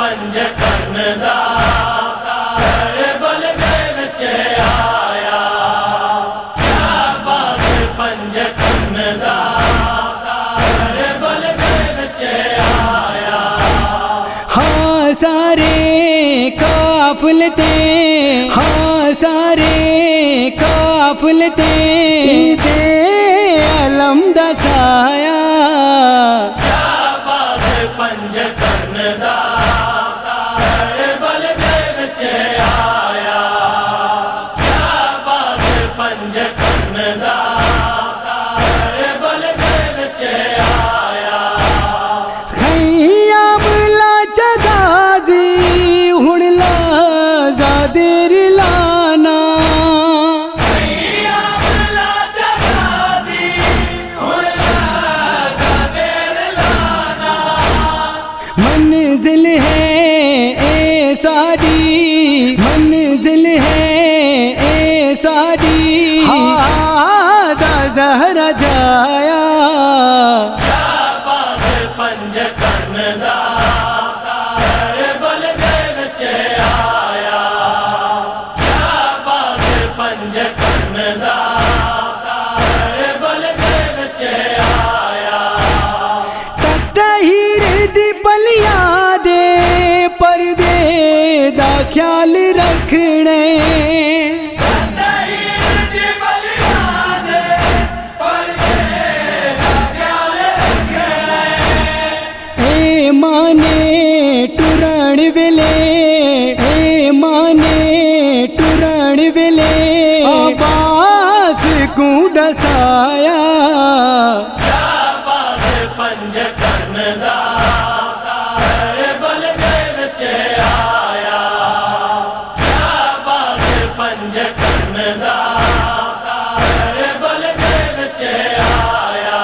पंज करन दा करबल दे विच आया। शाहबाज पंज करन दा करबल दे विच आया। हाँ सारे काफिलते, हाँ सारे काफिलते ईदे अलम दा साया। पंज करन दा करबल दे विच आया। शाहबाज पंज करन दा करबल दे विच आया। खैयामला जगाजी हुण लाजा देर लाना। खैयामला जगाजी हुण लाजा देर लाना। मंजिल है ए साडी, मंजिल है ए साडी हादा ज़हरा जाया। शाहबाज पंज करन दा करबल दे विच आया। शाहबाज पंज करन दा करबल दे विच आया। तहीर दी पलिया दे पर्दे दा ख्याल रखने। तहीर दी बलिया दे पर्दे दा ख्याल रखना। ए माने टुरण वेले, ए माने टुरण वेले अब्बास को डसाया। शाहबाज पंज करन दा करबल दे विच आया। शाहबाज पंज करन दा करबल दे विच आया।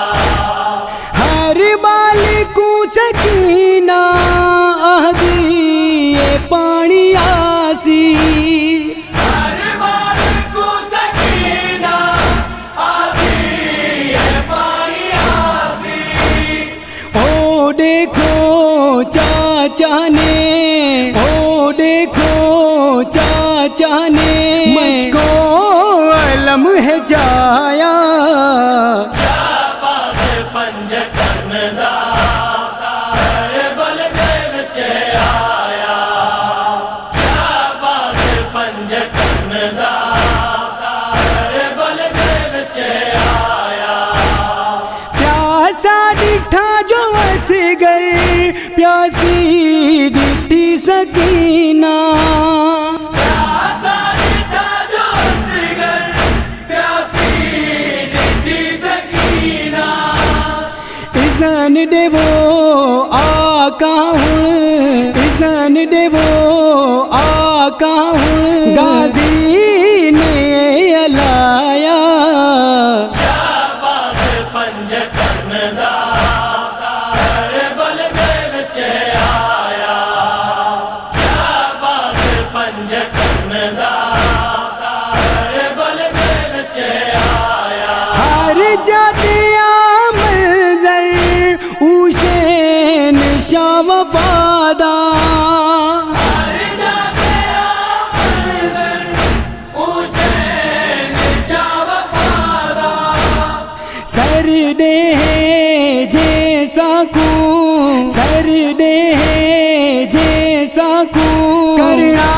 हर बाल को सकीना आहदी ये पानी आसी। हर बार को सकीना आसी ये पानी आसी। ओ देखो चाचा ने, ओ देखो चाचा ने मुझको अलम है जाया। शाहबाज पंज करन दा करबल दे विच आया। शाहबाज पंज करन दा करबल दे विच आया। प्यासा डिठा जो असगर, प्यासी डिठी सकीना। प्यासा डिठा जो असगर, प्यासी डिठी सकीना। इज़न देवो आका हुण, इज़न देवो आका हुण गाजी ने अलाया। शाहबाज पंज करन दा करबल दे विच आया। शाहबाज पंज करन दा करबल दे विच आया। हर जाते आमल हुसैन शाह वफादा। हर जाते आमल हुसैन शाह वफादा। सर दे है जैसा को, सर दे है जैसा को करना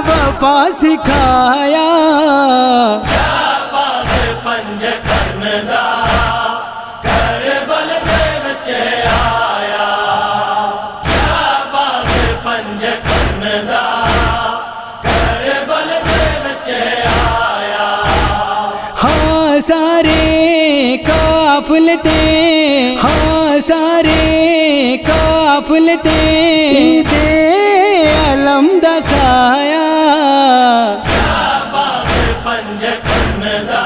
वफा सिखाया। शाहबाज पंज करन दा करबल दे विच आया। शाहबाज पंज करन दा करबल दे विच आया। हाँ सारे काफिलते, हाँ सारे काफिलते ईदे अलम दा साया। शाहबाज पंज करन दा